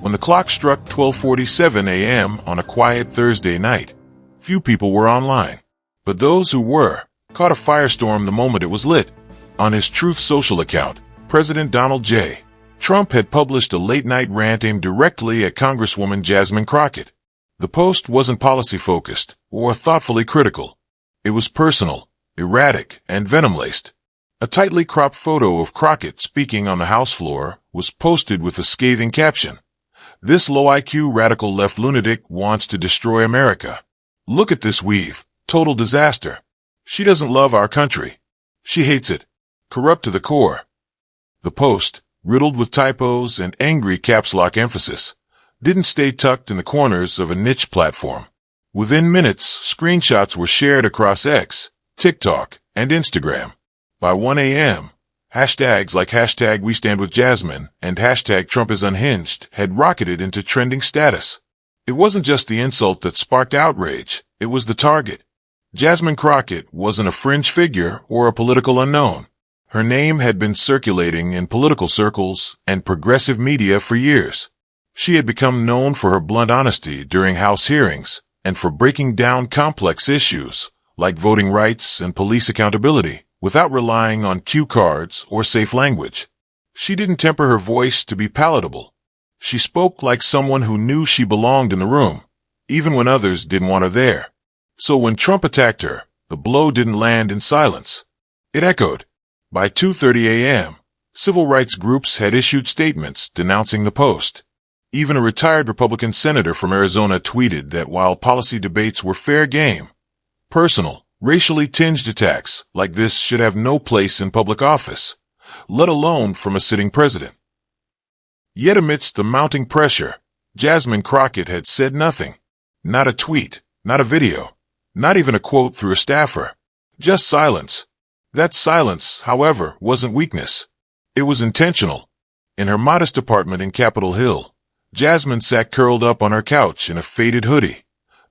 When the clock struck 12:47 a.m. on a quiet Thursday night, few people were online. But those who were caught a firestorm the moment it was lit. On his Truth Social account, President Donald J. Trump had published a late-night rant aimed directly at Congresswoman Jasmine Crockett. The post wasn't policy-focused or thoughtfully critical. It was personal, erratic, and venom-laced. A tightly cropped photo of Crockett speaking on the House floor was posted with a scathing caption. "This low-IQ radical left lunatic wants to destroy America. Look at this weave. Total disaster. She doesn't love our country. She hates it. Corrupt to the core." The post, riddled with typos and angry caps lock emphasis, didn't stay tucked in the corners of a niche platform. Within minutes, screenshots were shared across X, TikTok, and Instagram. By 1 a.m., hashtags like hashtag We Stand With Jasmine and hashtag Trump is Unhinged had rocketed into trending status. It wasn't just the insult that sparked outrage, it was the target. Jasmine Crockett wasn't a fringe figure or a political unknown. Her name had been circulating in political circles and progressive media for years. She had become known for her blunt honesty during House hearings and for breaking down complex issues like voting rights and police accountability without relying on cue cards or safe language. She didn't temper her voice to be palatable. She spoke like someone who knew she belonged in the room, even when others didn't want her there. So when Trump attacked her, the blow didn't land in silence. It echoed. By 2:30 a.m., civil rights groups had issued statements denouncing the post. Even a retired Republican senator from Arizona tweeted that while policy debates were fair game, personal, racially tinged attacks like this should have no place in public office, let alone from a sitting president. Yet amidst the mounting pressure, Jasmine Crockett had said nothing. Not a tweet, not a video, not even a quote through a staffer. Just silence. That silence, however, wasn't weakness. It was intentional. In her modest apartment in Capitol Hill, Jasmine sat curled up on her couch in a faded hoodie,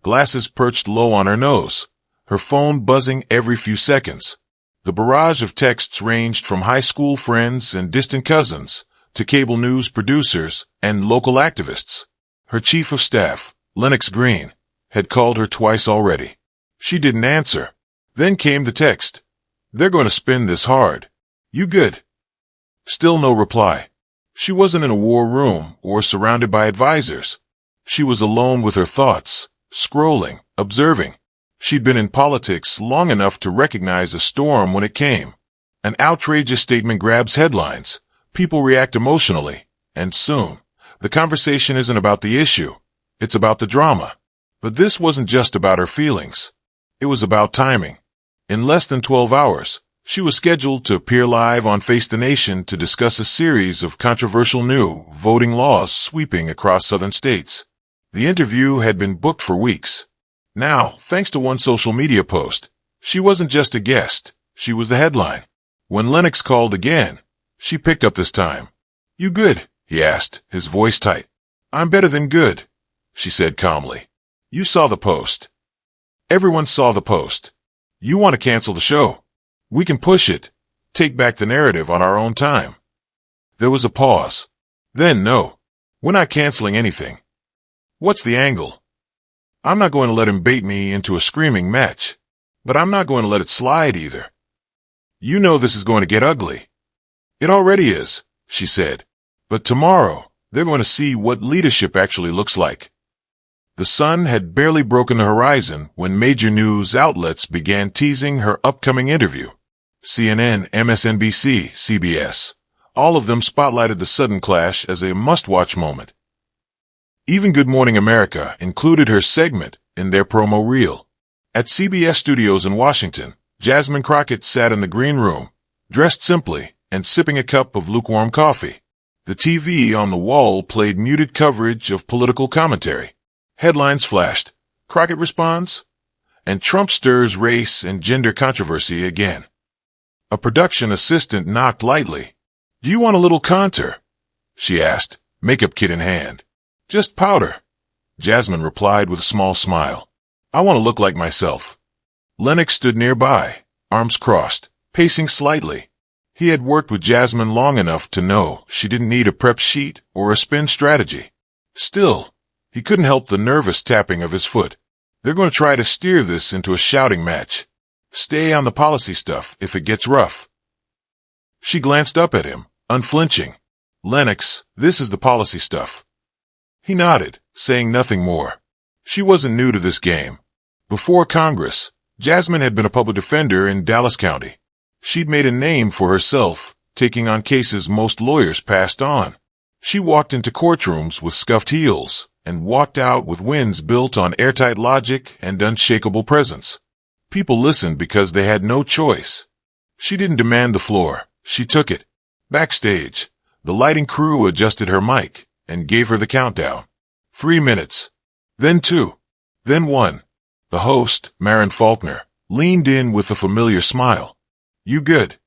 glasses perched low on her nose, her phone buzzing every few seconds. The barrage of texts ranged from high school friends and distant cousins to cable news producers and local activists. Her chief of staff, Lennox Green, had called her twice already. She didn't answer. Then came the text. "They're going to spin this hard. You good?" Still no reply. She wasn't in a war room or surrounded by advisors. She was alone with her thoughts, scrolling, observing. She'd been in politics long enough to recognize a storm when it came. An outrageous statement grabs headlines. People react emotionally, and soon, the conversation isn't about the issue. It's about the drama. But this wasn't just about her feelings. It was about timing. In less than 12 hours, she was scheduled to appear live on Face the Nation to discuss a series of controversial new voting laws sweeping across southern states. The interview had been booked for weeks. Now, thanks to one social media post, she wasn't just a guest, she was the headline. When Lennox called again, she picked up this time. "You good?" he asked, his voice tight. "I'm better than good," she said calmly. "You saw the post." "Everyone saw the post. You want to cancel the show. We can push it, take back the narrative on our own time." There was a pause. Then, "No, we're not canceling anything." "What's the angle?" "I'm not going to let him bait me into a screaming match, but I'm not going to let it slide either. You know this is going to get ugly." "It already is," she said. "But tomorrow, they're going to see what leadership actually looks like." The sun had barely broken the horizon when major news outlets began teasing her upcoming interview. CNN, MSNBC, CBS, all of them spotlighted the sudden clash as a must-watch moment. Even Good Morning America included her segment in their promo reel. At CBS Studios in Washington, Jasmine Crockett sat in the green room, dressed simply and sipping a cup of lukewarm coffee. The TV on the wall played muted coverage of political commentary. Headlines flashed. Crockett responds, and Trump stirs race and gender controversy again. A production assistant knocked lightly. "Do you want a little contour?" she asked, makeup kit in hand. "Just powder," Jasmine replied with a small smile. "I want to look like myself." Lennox stood nearby, arms crossed, pacing slightly. He had worked with Jasmine long enough to know she didn't need a prep sheet or a spin strategy. Still, he couldn't help the nervous tapping of his foot. They're going to try to steer this into a shouting match. Stay on the policy stuff if it gets rough. She glanced up at him, unflinching. Lennox, this is the policy stuff. He nodded, saying nothing more. She wasn't new to this game. Before Congress, Jasmine had been a public defender in Dallas County. She'd made a name for herself, taking on cases most lawyers passed on. She walked into courtrooms with scuffed heels and walked out with wins built on airtight logic and unshakable presence. People listened because they had no choice. She didn't demand the floor. She took it. Backstage, the lighting crew adjusted her mic and gave her the countdown. 3 minutes. Then 2. Then 1. The host, Maren Faulkner, leaned in with a familiar smile. You good?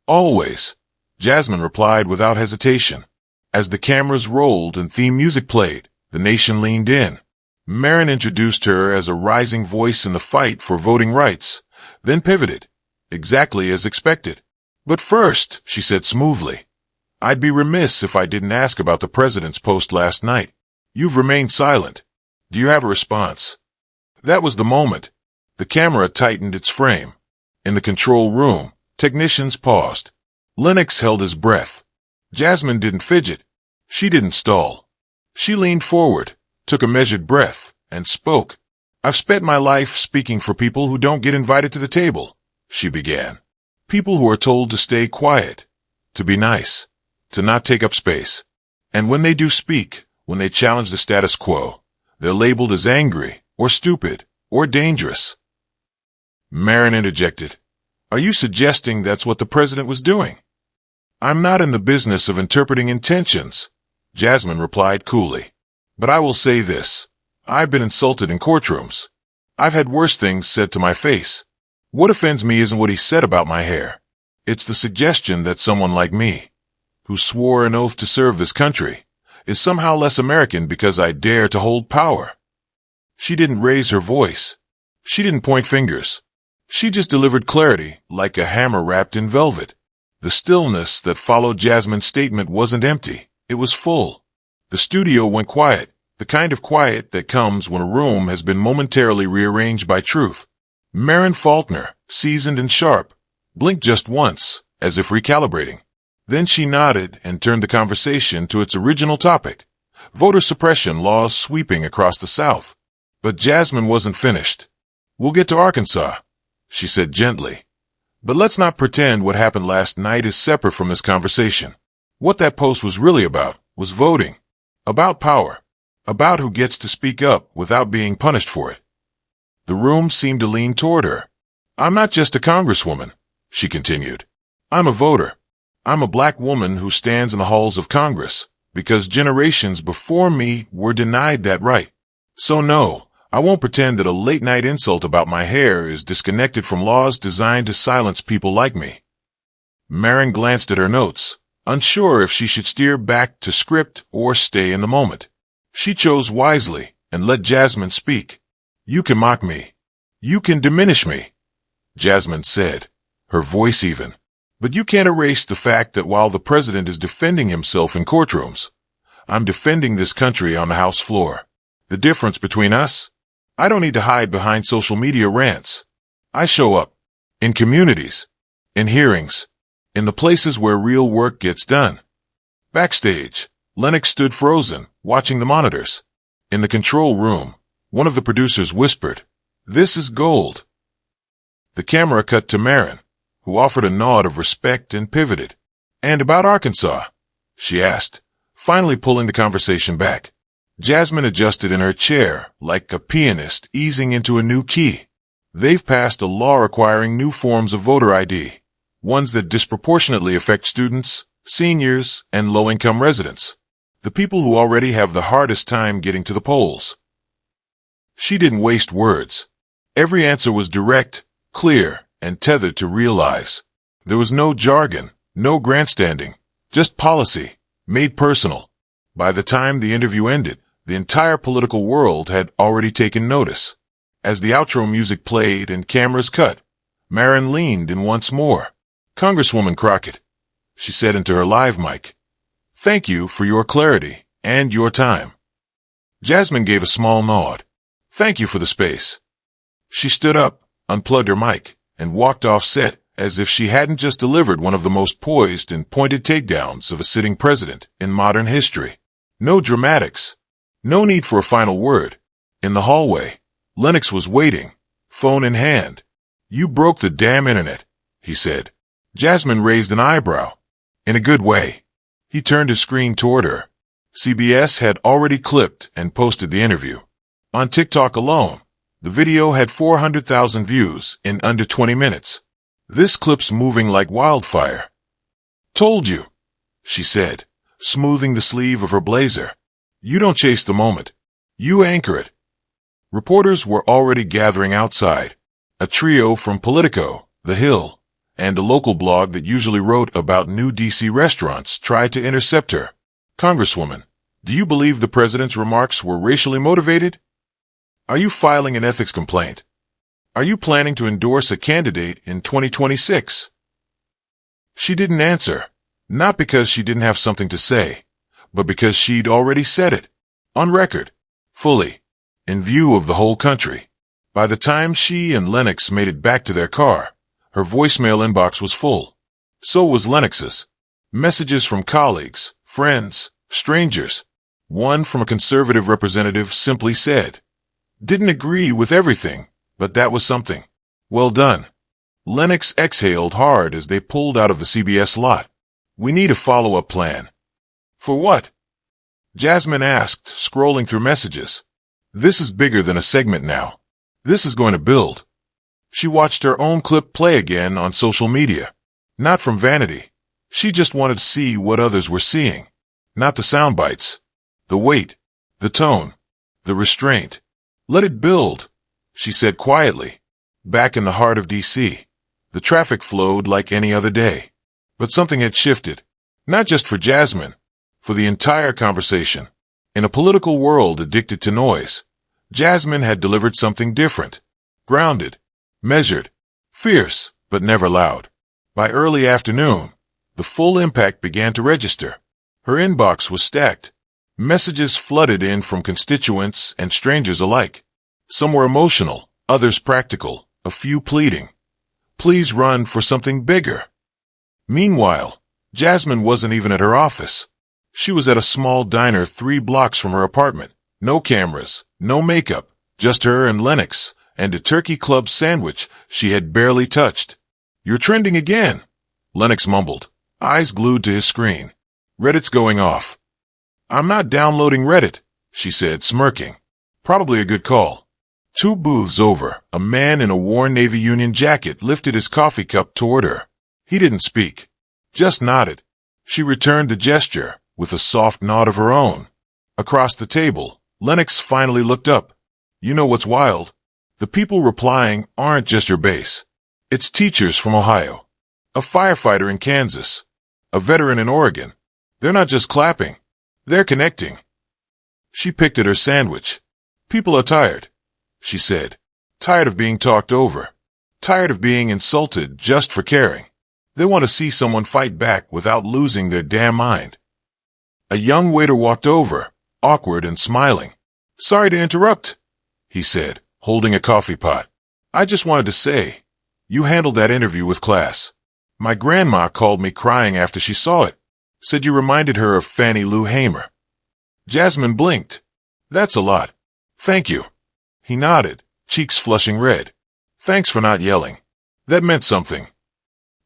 Always, Jasmine replied without hesitation. As the cameras rolled and theme music played, the nation leaned in. Maren introduced her as a rising voice in the fight for voting rights, then pivoted, exactly as expected. But first, she said smoothly, I'd be remiss if I didn't ask about the president's post last night. You've remained silent. Do you have a response? That was the moment. The camera tightened its frame. In the control room, technicians paused. Lennox held his breath. Jasmine didn't fidget. She didn't stall. She leaned forward, took a measured breath, and spoke. I've spent my life speaking for people who don't get invited to the table, she began. People who are told to stay quiet, to be nice, to not take up space. And when they do speak, when they challenge the status quo, they're labeled as angry, or stupid, or dangerous. Maren interjected. Are you suggesting that's what the president was doing? I'm not in the business of interpreting intentions, Jasmine replied coolly. But I will say this. I've been insulted in courtrooms. I've had worse things said to my face. What offends me isn't what he said about my hair. It's the suggestion that someone like me, who swore an oath to serve this country, is somehow less American because I dare to hold power. She didn't raise her voice. She didn't point fingers. She just delivered clarity like a hammer wrapped in velvet. The stillness that followed Jasmine's statement wasn't empty. It was full. The studio went quiet, the kind of quiet that comes when a room has been momentarily rearranged by truth. Maren Faulkner, seasoned and sharp, blinked just once, as if recalibrating. Then she nodded and turned the conversation to its original topic, voter suppression laws sweeping across the South. But Jasmine wasn't finished. We'll get to Arkansas, she said gently. But let's not pretend what happened last night is separate from this conversation. What that post was really about was voting, about power, about who gets to speak up without being punished for it. The room seemed to lean toward her. I'm not just a congresswoman, she continued. I'm a voter. I'm a black woman who stands in the halls of Congress because generations before me were denied that right. So no, I won't pretend that a late-night insult about my hair is disconnected from laws designed to silence people like me. Maren glanced at her notes, unsure if she should steer back to script or stay in the moment. She chose wisely and let Jasmine speak. You can mock me. You can diminish me, Jasmine said, her voice even. But you can't erase the fact that while the president is defending himself in courtrooms, I'm defending this country on the House floor. The difference between us? I don't need to hide behind social media rants. I show up. In communities. In hearings. In the places where real work gets done. Backstage, Lennox stood frozen, watching the monitors. In the control room, one of the producers whispered, "This is gold." The camera cut to Maren, who offered a nod of respect and pivoted. And about Arkansas? She asked, finally pulling the conversation back. Jasmine adjusted in her chair, like a pianist easing into a new key. They've passed a law requiring new forms of voter ID, ones that disproportionately affect students, seniors, and low-income residents, the people who already have the hardest time getting to the polls. She didn't waste words. Every answer was direct, clear, and tethered to real lives. There was no jargon, no grandstanding, just policy, made personal. By the time the interview ended, the entire political world had already taken notice. As the outro music played and cameras cut, Maren leaned in once more. "Congresswoman Crockett," she said into her live mic, "thank you for your clarity and your time. Jasmine gave a small nod. Thank you for the space. She stood up, unplugged her mic, and walked off set as if she hadn't just delivered one of the most poised and pointed takedowns of a sitting president in modern history. No dramatics. No need for a final word. In the hallway, Lennox was waiting, phone in hand. You broke the damn internet, he said. Jasmine raised an eyebrow. In a good way. He turned his screen toward her. CBS had already clipped and posted the interview. On TikTok alone, the video had 400,000 views in under 20 minutes. This clip's moving like wildfire. Told you, she said, smoothing the sleeve of her blazer. You don't chase the moment. You anchor it. Reporters were already gathering outside. A trio from Politico, The Hill, and a local blog that usually wrote about new D.C. restaurants tried to intercept her. Congresswoman, do you believe the president's remarks were racially motivated? Are you filing an ethics complaint? Are you planning to endorse a candidate in 2026? She didn't answer, not because she didn't have something to say, but because she'd already said it, on record, fully, in view of the whole country. By the time she and Lennox made it back to their car, her voicemail inbox was full. So was Lennox's. Messages from colleagues, friends, strangers. One from a conservative representative simply said, "Didn't agree with everything, but that was something. Well done." Lennox exhaled hard as they pulled out of the CBS lot. "We need a follow-up plan." "For what?" Jasmine asked, scrolling through messages. "This is bigger than a segment now. This is going to build." She watched her own clip play again on social media. Not from vanity. She just wanted to see what others were seeing. Not the sound bites. The weight. The tone. The restraint. "Let it build," she said quietly. Back in the heart of D.C., the traffic flowed like any other day. But something had shifted. Not just for Jasmine. For the entire conversation. In a political world addicted to noise, Jasmine had delivered something different. Grounded. Measured. Fierce, but never loud. By early afternoon, the full impact began to register. Her inbox was stacked. Messages flooded in from constituents and strangers alike. Some were emotional, others practical, a few pleading. Please run for something bigger. Meanwhile, Jasmine wasn't even at her office. She was at a small diner 3 blocks from her apartment. No cameras, no makeup, just her and Lennox, and a turkey club sandwich she had barely touched. "You're trending again," Lennox mumbled, eyes glued to his screen. "Reddit's going off." "I'm not downloading Reddit," she said, smirking. Probably a good call. 2 booths over, a man in a worn Navy Union jacket lifted his coffee cup toward her. He didn't speak, just nodded. She returned the gesture with a soft nod of her own. Across the table, Lennox finally looked up. "You know what's wild? The people replying aren't just your base. It's teachers from Ohio, a firefighter in Kansas, a veteran in Oregon. They're not just clapping. They're connecting." She picked at her sandwich. "People are tired," she said. "Tired of being talked over. Tired of being insulted just for caring. They want to see someone fight back without losing their damn mind." A young waiter walked over, awkward and smiling. "Sorry to interrupt," he said, holding a coffee pot. "I just wanted to say, you handled that interview with class. My grandma called me crying after she saw it. Said you reminded her of Fannie Lou Hamer." Jasmine blinked. "That's a lot. Thank you." He nodded, cheeks flushing red. "Thanks for not yelling. That meant something."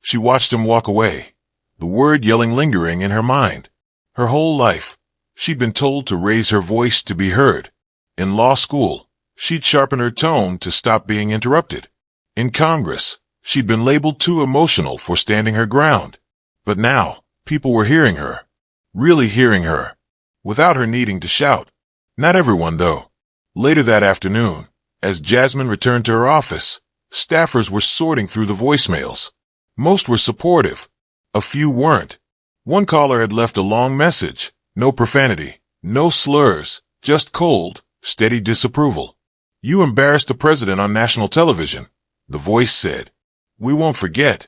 She watched him walk away, the word yelling lingering in her mind. Her whole life, she'd been told to raise her voice to be heard. In law school, she'd sharpen her tone to stop being interrupted. In Congress, she'd been labeled too emotional for standing her ground. But now, people were hearing her. Really hearing her. Without her needing to shout. Not everyone, though. Later that afternoon, as Jasmine returned to her office, staffers were sorting through the voicemails. Most were supportive. A few weren't. One caller had left a long message. No profanity. No slurs. Just cold, steady disapproval. "You embarrassed the president on national television," the voice said. "We won't forget."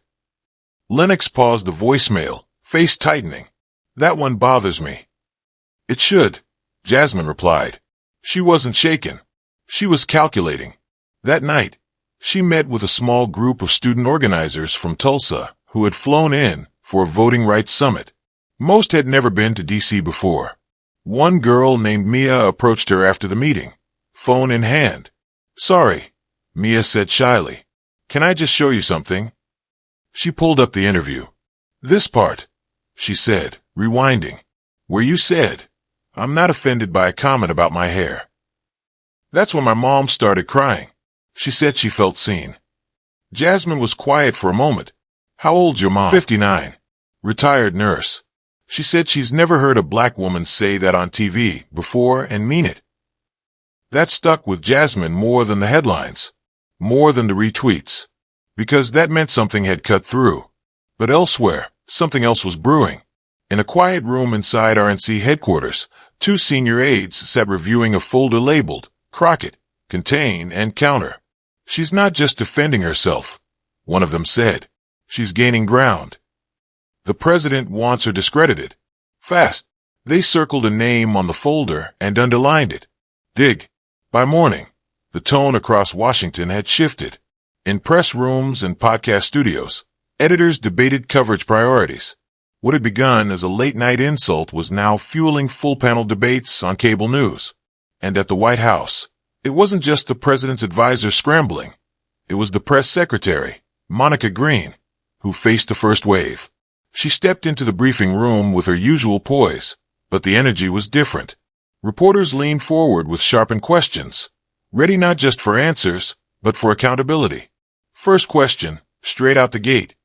Lennox paused the voicemail, face tightening. "That one bothers me." "It should," Jasmine replied. She wasn't shaken. She was calculating. That night, she met with a small group of student organizers from Tulsa who had flown in for a voting rights summit. Most had never been to D.C. before. One girl named Mia approached her after the meeting, phone in hand. "Sorry," Mia said shyly. "Can I just show you something?" She pulled up the interview. "This part," she said, rewinding, "where you said, 'I'm not offended by a comment about my hair.' That's when my mom started crying. She said she felt seen." Jasmine was quiet for a moment. "How old's your mom?" 59. Retired nurse. She said she's never heard a black woman say that on TV before and mean it. That stuck with Jasmine more than the headlines, more than the retweets, because that meant something had cut through. But elsewhere, something else was brewing. In a quiet room inside RNC headquarters, two senior aides sat reviewing a folder labeled Crockett, Contain, and Counter. "She's not just defending herself," one of them said. "She's gaining ground. The president wants her discredited. Fast." They circled a name on the folder and underlined it. Dig. By morning, the tone across Washington had shifted. In press rooms and podcast studios, editors debated coverage priorities. What had begun as a late-night insult was now fueling full-panel debates on cable news. And at the White House, it wasn't just the president's advisor scrambling. It was the press secretary, Monica Green, who faced the first wave. She stepped into the briefing room with her usual poise, but the energy was different. Reporters leaned forward with sharpened questions, ready not just for answers, but for accountability. First question, straight out the gate.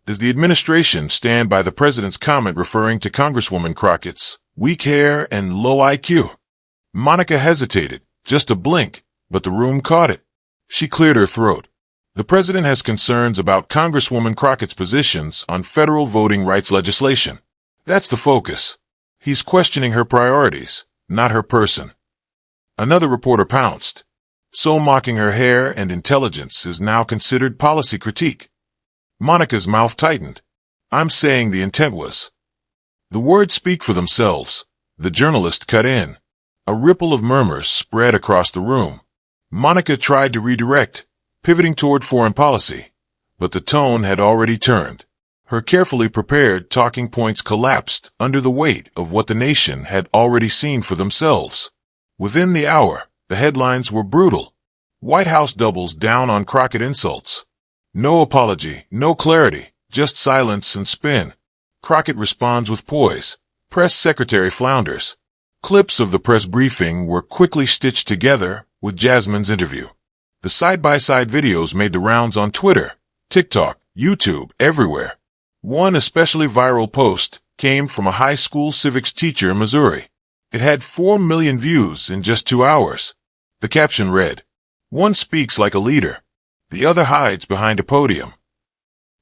Does the administration stand by the president's comment referring to Congresswoman Crockett's weak hair and low IQ? Monica hesitated, just a blink, but the room caught it. She cleared her throat. The president has concerns about Congresswoman Crockett's positions on federal voting rights legislation. That's the focus. He's questioning her priorities, not her person. Another reporter pounced. So mocking her hair and intelligence is now considered policy critique. Monica's mouth tightened. I'm saying the intent was. The words speak for themselves. The journalist cut in. A ripple of murmurs spread across the room. Monica tried to redirect, pivoting toward foreign policy, but the tone had already turned. Her carefully prepared talking points collapsed under the weight of what the nation had already seen for themselves. Within the hour, the headlines were brutal. White House doubles down on Crockett insults. No apology, no clarity, just silence and spin. Crockett responds with poise. Press secretary flounders. Clips of the press briefing were quickly stitched together with Jasmine's interview. The side-by-side videos made the rounds on Twitter, TikTok, YouTube, everywhere. One especially viral post came from a high school civics teacher in Missouri. It had 4 million views in just 2 hours. The caption read, "One speaks like a leader. The other hides behind a podium."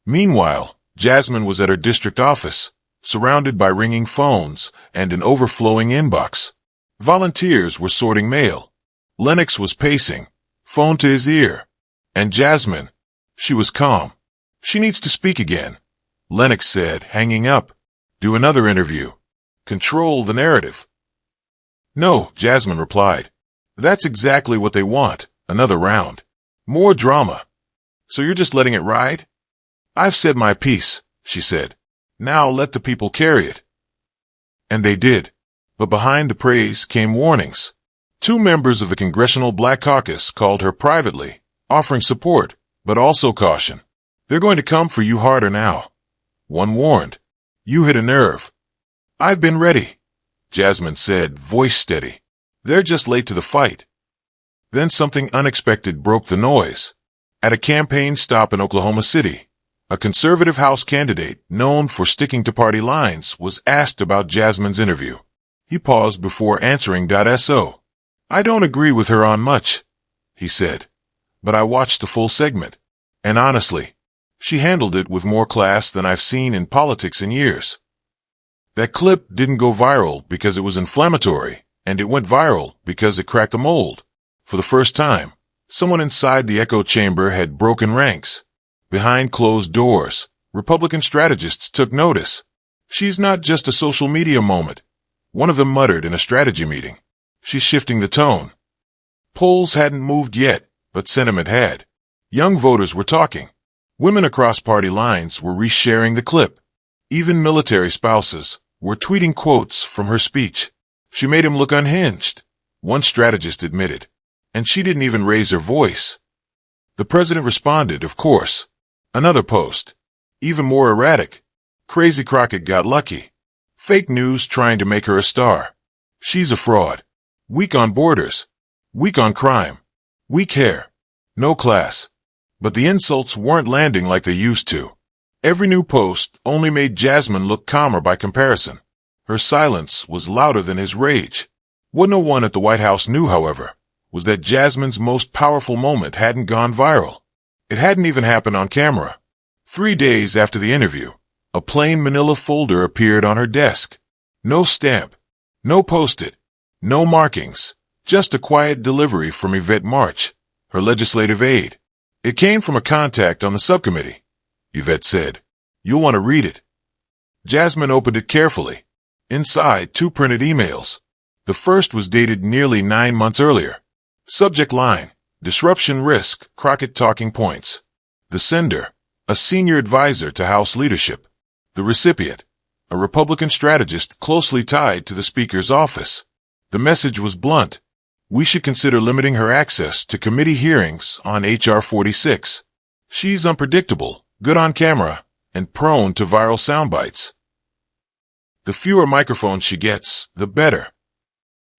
Meanwhile, Jasmine was at her district office, surrounded by ringing phones and an overflowing inbox. Volunteers were sorting mail. Lennox was pacing, phone to his ear. And Jasmine, she was calm. "She needs to speak again," Lennox said, hanging up. "Do another interview. Control the narrative." "No," Jasmine replied. "That's exactly what they want, another round. More drama. So you're just letting it ride?" "I've said my piece," she said. "Now let the people carry it." And they did. But behind the praise came warnings. 2 members of the Congressional Black Caucus called her privately, offering support, but also caution. "They're going to come for you harder now." One warned, "You hit a nerve." "I've been ready," Jasmine said, voice steady. "They're just late to the fight." Then something unexpected broke the noise. At a campaign stop in Oklahoma City, a conservative House candidate known for sticking to party lines was asked about Jasmine's interview. He paused before answering. "So, I don't agree with her on much," he said, "but I watched the full segment, and honestly, she handled it with more class than I've seen in politics in years." That clip didn't go viral because it was inflammatory, and it went viral because it cracked the mold. For the first time, someone inside the echo chamber had broken ranks. Behind closed doors, Republican strategists took notice. "She's not just a social media moment," one of them muttered in a strategy meeting. She's shifting the tone. Polls hadn't moved yet, but sentiment had. Young voters were talking. Women across party lines were resharing the clip. Even military spouses were tweeting quotes from her speech. She made him look unhinged, one strategist admitted. And she didn't even raise her voice. The president responded, of course. Another post. Even more erratic. Crazy Crockett got lucky. Fake news trying to make her a star. She's a fraud. Weak on borders. Weak on crime. Weak hair. No class. But the insults weren't landing like they used to. Every new post only made Jasmine look calmer by comparison. Her silence was louder than his rage. What no one at the White House knew, however, was that Jasmine's most powerful moment hadn't gone viral. It hadn't even happened on camera. 3 days after the interview, a plain manila folder appeared on her desk. No stamp, no post-it, no markings, just a quiet delivery from Yvette March, her legislative aide. It came from a contact on the subcommittee. Yvette said, "You'll want to read it." Jasmine opened it carefully. Inside, 2 printed emails. The first was dated nearly 9 months earlier. Subject line, Disruption Risk, Crockett Talking Points. The sender, a senior advisor to House leadership. The recipient, a Republican strategist closely tied to the Speaker's office. The message was blunt. We should consider limiting her access to committee hearings on H.R. 46. She's unpredictable, good on camera, and prone to viral soundbites. The fewer microphones she gets, the better.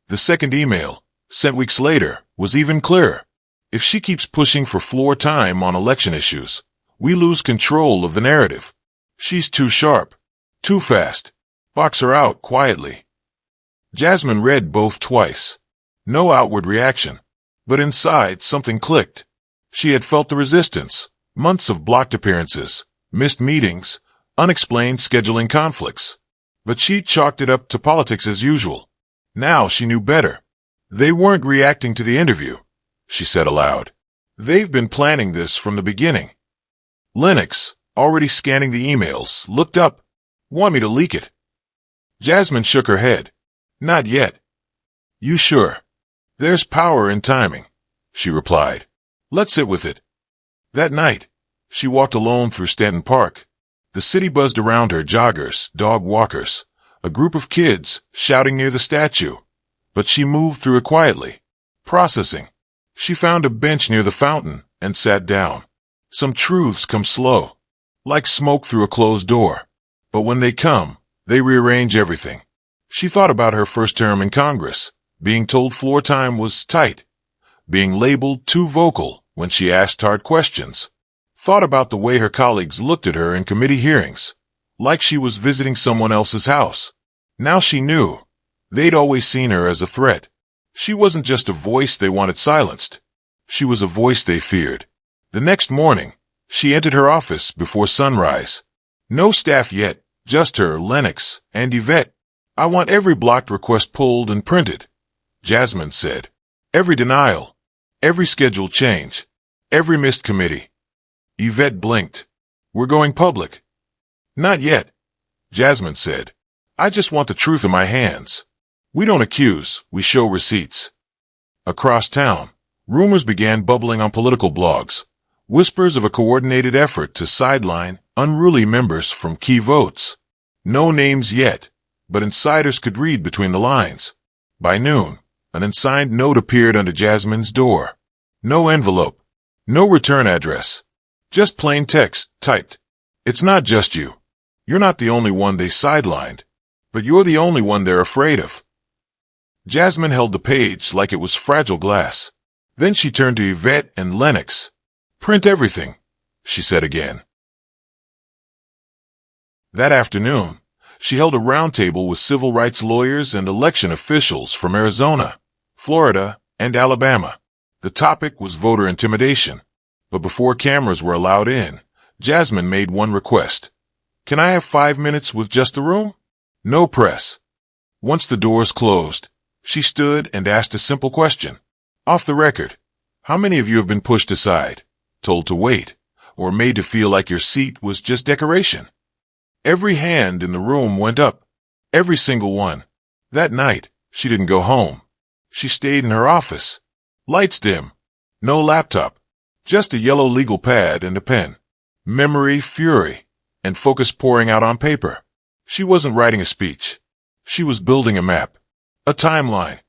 The second email, sent weeks later, was even clearer. If she keeps pushing for floor time on election issues, we lose control of the narrative. She's too sharp, too fast. Box her out quietly. Jasmine read both twice. No outward reaction. But inside, something clicked. She had felt the resistance. Months of blocked appearances, missed meetings, unexplained scheduling conflicts. But she chalked it up to politics as usual. Now she knew better. They weren't reacting to the interview, she said aloud. They've been planning this from the beginning. Lennox, already scanning the emails, looked up. Want me to leak it? Jasmine shook her head. Not yet. You sure? There's power in timing, she replied. Let's sit with it. That night, she walked alone through Stanton Park. The city buzzed around her, joggers, dog walkers, a group of kids shouting near the statue. But she moved through it quietly, processing. She found a bench near the fountain and sat down. Some truths come slow, like smoke through a closed door. But when they come, they rearrange everything. She thought about her first term in Congress, being told floor time was tight, being labeled too vocal when she asked hard questions. Thought about the way her colleagues looked at her in committee hearings, like she was visiting someone else's house. Now she knew. They'd always seen her as a threat. She wasn't just a voice they wanted silenced. She was a voice they feared. The next morning, she entered her office before sunrise. No staff yet, just her, Lennox, and Yvette. I want every blocked request pulled and printed, Jasmine said. Every denial, every scheduled change, every missed committee. Yvette blinked. We're going public. Not yet, Jasmine said. I just want the truth in my hands. We don't accuse, we show receipts. Across town, rumors began bubbling on political blogs. Whispers of a coordinated effort to sideline unruly members from key votes. No names yet, but insiders could read between the lines. By noon, an unsigned note appeared under Jasmine's door. No envelope, no return address. Just plain text, typed. It's not just you. You're not the only one they sidelined, but you're the only one they're afraid of. Jasmine held the page like it was fragile glass. Then she turned to Yvette and Lennox. Print everything, she said again. That afternoon, she held a roundtable with civil rights lawyers and election officials from Arizona, Florida, and Alabama. The topic was voter intimidation. But before cameras were allowed in, Jasmine made one request. Can I have 5 minutes with just the room? No press. Once the doors closed, she stood and asked a simple question. Off the record, how many of you have been pushed aside, told to wait, or made to feel like your seat was just decoration? Every hand in the room went up. Every single one. That night, she didn't go home. She stayed in her office. Lights dim. No laptop. Just a yellow legal pad and a pen. Memory, fury, and focus pouring out on paper. She wasn't writing a speech. She was building a map. A timeline.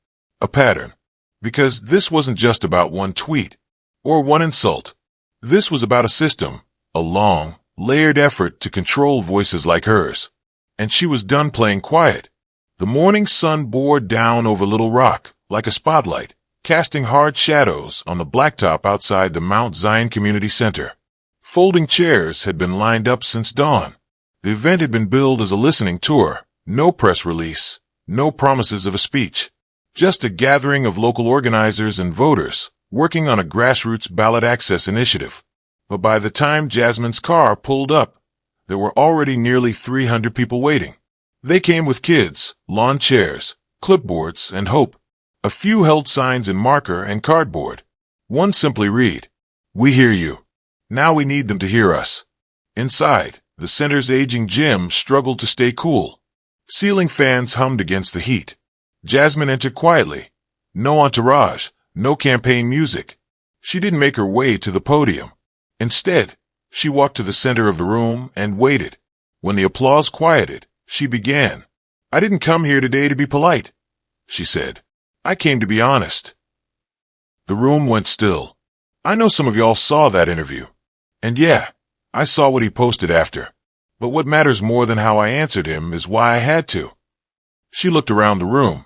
A pattern. Because this wasn't just about one tweet or one insult. This was about a system, a long, layered effort to control voices like hers. And she was done playing quiet. The morning sun bore down over Little Rock like a spotlight, casting hard shadows on the blacktop outside the Mount Zion Community Center. Folding chairs had been lined up since dawn. The event had been billed as a listening tour. No press release, no promises of a speech. Just a gathering of local organizers and voters working on a grassroots ballot access initiative. But by the time Jasmine's car pulled up, there were already nearly 300 people waiting. They came with kids, lawn chairs, clipboards, and hope. A few held signs in marker and cardboard. One simply read, "We hear you. Now we need them to hear us." Inside, the center's aging gym struggled to stay cool. Ceiling fans hummed against the heat. Jasmine entered quietly. No entourage, no campaign music. She didn't make her way to the podium. Instead, she walked to the center of the room and waited. When the applause quieted, she began. "I didn't come here today to be polite," she said. "I came to be honest." The room went still. I know some of y'all saw that interview. And yeah, I saw what he posted after. But what matters more than how I answered him is why I had to. She looked around the room.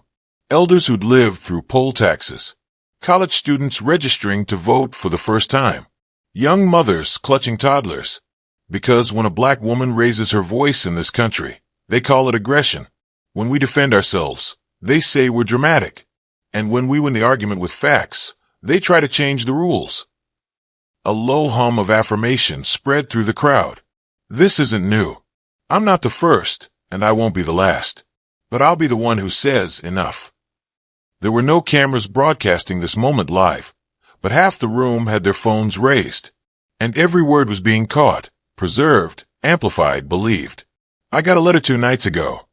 Elders who'd lived through poll taxes. College students registering to vote for the first time. Young mothers clutching toddlers. Because when a black woman raises her voice in this country, they call it aggression. When we defend ourselves, they say we're dramatic. And when we win the argument with facts, they try to change the rules. A low hum of affirmation spread through the crowd. This isn't new. I'm not the first, and I won't be the last. But I'll be the one who says enough. There were no cameras broadcasting this moment live, but half the room had their phones raised. And every word was being caught, preserved, amplified, believed. "I got a letter 2 nights ago,"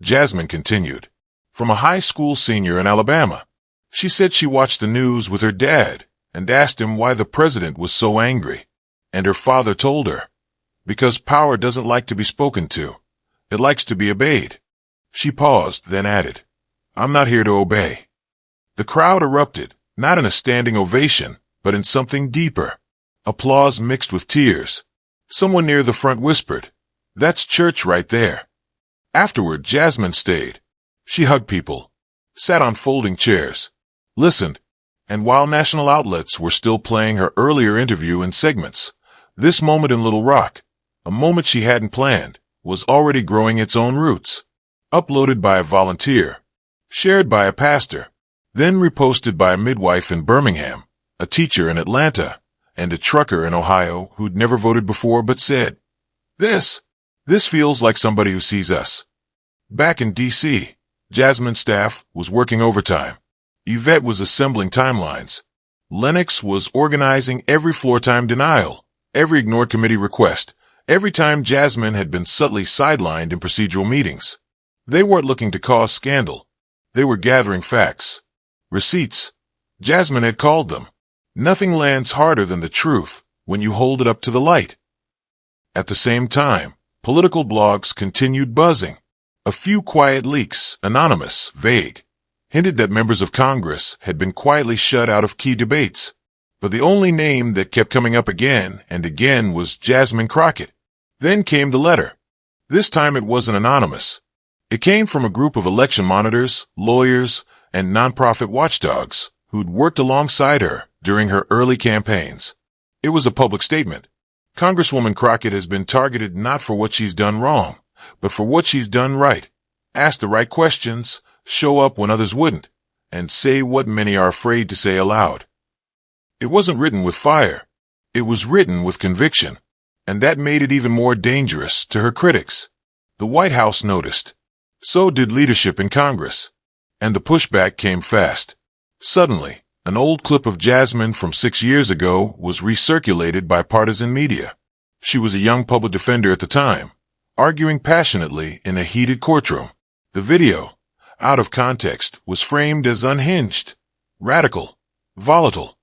Jasmine continued, "from a high school senior in Alabama. She said she watched the news with her dad and asked him why the president was so angry. And her father told her, because power doesn't like to be spoken to. It likes to be obeyed." She paused, then added, "I'm not here to obey." The crowd erupted, not in a standing ovation, but in something deeper. Applause mixed with tears. Someone near the front whispered, "That's church right there." Afterward, Jasmine stayed. She hugged people, sat on folding chairs, listened, and while national outlets were still playing her earlier interview in segments, this moment in Little Rock, a moment she hadn't planned, was already growing its own roots. Uploaded by a volunteer, shared by a pastor, then reposted by a midwife in Birmingham, a teacher in Atlanta, and a trucker in Ohio who'd never voted before but said, This feels like somebody who sees us." Back in D.C., Jasmine's staff was working overtime. Yvette was assembling timelines. Lennox was organizing every floor time denial, every ignored committee request, every time Jasmine had been subtly sidelined in procedural meetings. They weren't looking to cause scandal. They were gathering facts. Receipts. Jasmine had called them. Nothing lands harder than the truth when you hold it up to the light. At the same time, political blogs continued buzzing. A few quiet leaks, anonymous, vague, hinted that members of Congress had been quietly shut out of key debates. But the only name that kept coming up again and again was Jasmine Crockett. Then came the letter. This time it wasn't anonymous. It came from a group of election monitors, lawyers, and nonprofit watchdogs who'd worked alongside her during her early campaigns. It was a public statement. Congresswoman Crockett has been targeted not for what she's done wrong, but for what she's done right. Ask the right questions, show up when others wouldn't, and say what many are afraid to say aloud. It wasn't written with fire. It was written with conviction, and that made it even more dangerous to her critics. The White House noticed. So did leadership in Congress. And the pushback came fast. Suddenly, an old clip of Jasmine from 6 years ago was recirculated by partisan media. She was a young public defender at the time, arguing passionately in a heated courtroom. The video, out of context, was framed as unhinged, radical, volatile.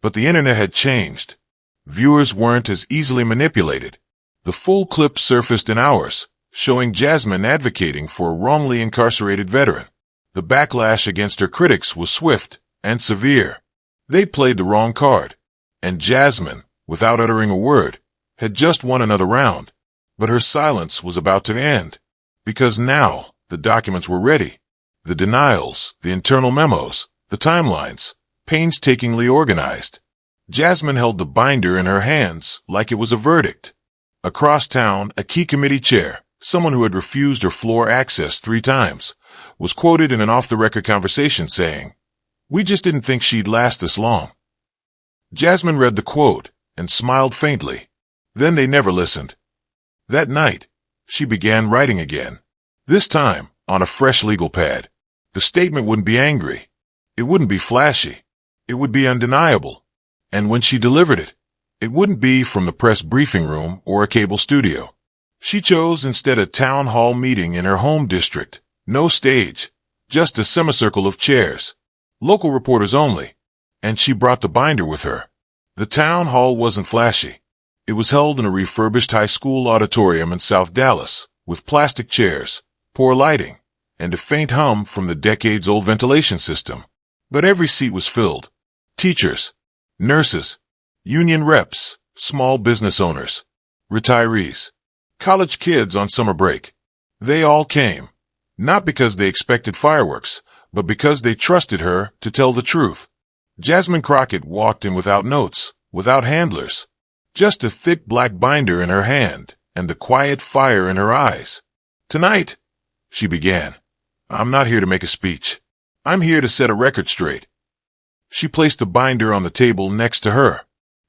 But the internet had changed. Viewers weren't as easily manipulated. The full clip surfaced in hours, showing Jasmine advocating for a wrongly incarcerated veteran. The backlash against her critics was swift and severe. They played the wrong card, and Jasmine, without uttering a word, had just won another round. But her silence was about to end, because now the documents were ready. The denials, the internal memos, the timelines, painstakingly organized. Jasmine held the binder in her hands like it was a verdict. Across town, a key committee chair, someone who had refused her floor access 3 times, was quoted in an off-the-record conversation saying, "We just didn't think she'd last this long." Jasmine read the quote and smiled faintly. Then they never listened. That night, she began writing again, this time on a fresh legal pad. The statement wouldn't be angry. It wouldn't be flashy. It would be undeniable. And when she delivered it, it wouldn't be from the press briefing room or a cable studio. She chose instead a town hall meeting in her home district. No stage, just a semicircle of chairs. Local reporters only. And she brought the binder with her. The town hall wasn't flashy. It was held in a refurbished high school auditorium in South Dallas, with plastic chairs, poor lighting, and a faint hum from the decades-old ventilation system. But every seat was filled. Teachers, nurses, union reps, small business owners, retirees, college kids on summer break. They all came, not because they expected fireworks, but because they trusted her to tell the truth. Jasmine Crockett walked in without notes, without handlers. Just a thick black binder in her hand, and the quiet fire in her eyes. "Tonight," she began, "I'm not here to make a speech. I'm here to set a record straight." She placed the binder on the table next to her.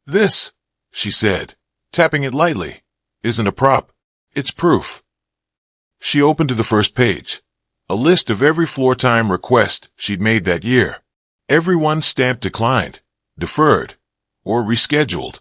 "This," she said, tapping it lightly, "isn't a prop. It's proof." She opened to the first page. A list of every floor time request she'd made that year. Everyone stamped declined, deferred, or rescheduled.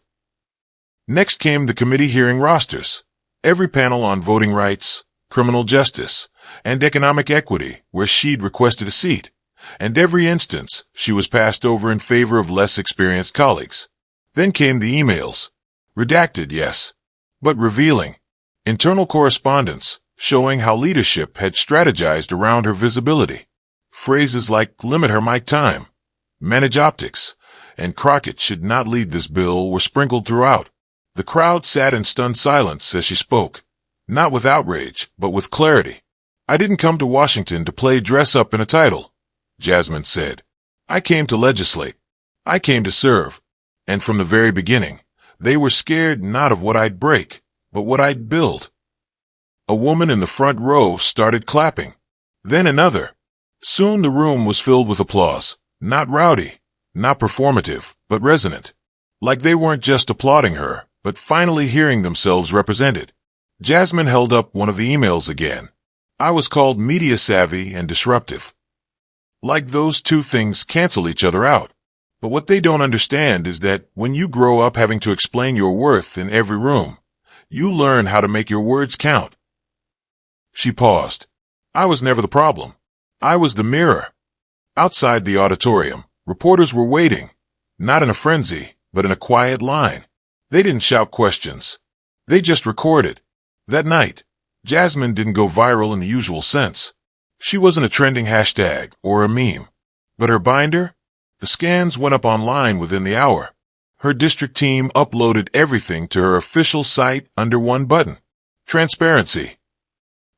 Next came the committee hearing rosters. Every panel on voting rights, criminal justice, and economic equity where she'd requested a seat. And every instance she was passed over in favor of less experienced colleagues. Then came the emails. Redacted, yes, but revealing. Internal correspondence showing how leadership had strategized around her visibility. Phrases like limit her mic time, manage optics, and Crockett should not lead this bill were sprinkled throughout. The crowd sat in stunned silence as she spoke, not with outrage, but with clarity. "I didn't come to Washington to play dress-up in a title," Jasmine said. "I came to legislate. I came to serve. And from the very beginning, they were scared not of what I'd break, but what I'd build." A woman in the front row started clapping. Then another. Soon the room was filled with applause, not rowdy, not performative, but resonant. Like they weren't just applauding her, but finally hearing themselves represented. Jasmine held up one of the emails again. "I was called media savvy and disruptive." Like those two things cancel each other out. But what they don't understand is that when you grow up having to explain your worth in every room, you learn how to make your words count. She paused. "I was never the problem. I was the mirror." Outside the auditorium, reporters were waiting, not in a frenzy, but in a quiet line. They didn't shout questions. They just recorded. That night, Jasmine didn't go viral in the usual sense. She wasn't a trending hashtag or a meme. But her binder? The scans went up online within the hour. Her district team uploaded everything to her official site under one button. Transparency.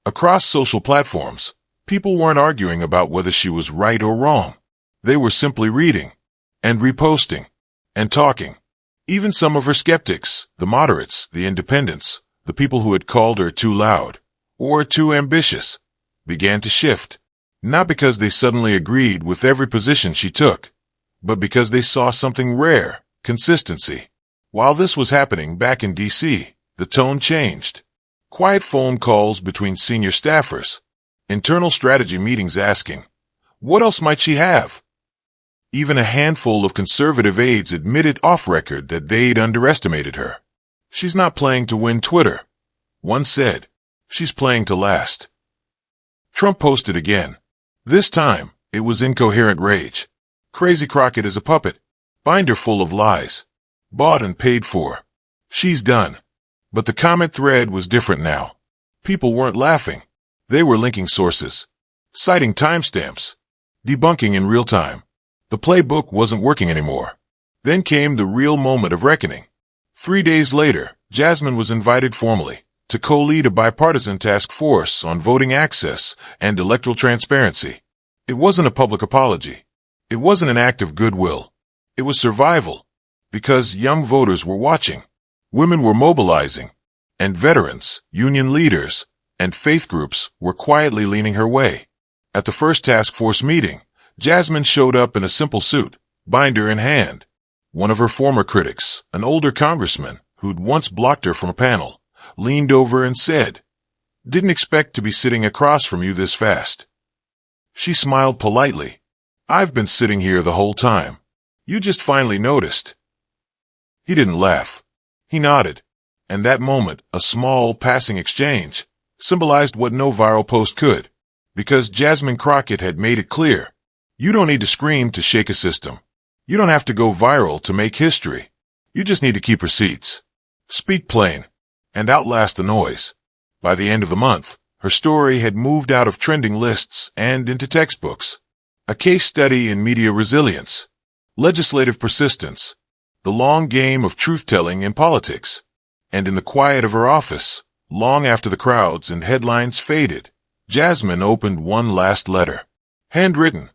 Across social platforms, people weren't arguing about whether she was right or wrong. They were simply reading, and reposting, and talking. Even some of her skeptics, the moderates, the independents, the people who had called her too loud, or too ambitious, began to shift. Not because they suddenly agreed with every position she took, but because they saw something rare, consistency. While this was happening back in D.C., the tone changed. Quiet phone calls between senior staffers, internal strategy meetings asking, what else might she have? Even a handful of conservative aides admitted off-record that they'd underestimated her. "She's not playing to win Twitter," one said. "She's playing to last." Trump posted again. This time, it was incoherent rage. Crazy Crockett is a puppet. Binder full of lies. Bought and paid for. She's done. But the comment thread was different now. People weren't laughing. They were linking sources. Citing timestamps. Debunking in real time. The playbook wasn't working anymore. Then came the real moment of reckoning. 3 days later, Jasmine was invited formally to co-lead a bipartisan task force on voting access and electoral transparency. It wasn't a public apology. It wasn't an act of goodwill. It was survival. Because young voters were watching. Women were mobilizing. And veterans, union leaders, and faith groups were quietly leaning her way. At the first task force meeting, Jasmine showed up in a simple suit, binder in hand. One of her former critics, an older congressman who'd once blocked her from a panel, leaned over and said, "Didn't expect to be sitting across from you this fast." She smiled politely. "I've been sitting here the whole time. You just finally noticed." He didn't laugh. He nodded. And that moment, a small, passing exchange, symbolized what no viral post could. Because Jasmine Crockett had made it clear. You don't need to scream to shake a system. You don't have to go viral to make history. You just need to keep receipts. Speak plain. And outlast the noise. By the end of the month, her story had moved out of trending lists and into textbooks. A case study in media resilience. Legislative persistence. The long game of truth-telling in politics. And in the quiet of her office, long after the crowds and headlines faded, Jasmine opened one last letter. Handwritten.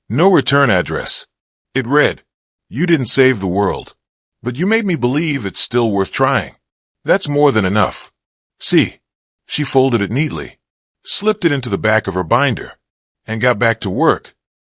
No return address. It read, "You didn't save the world, but you made me believe it's still worth trying. That's more than enough. See." She folded it neatly, slipped it into the back of her binder, and got back to work,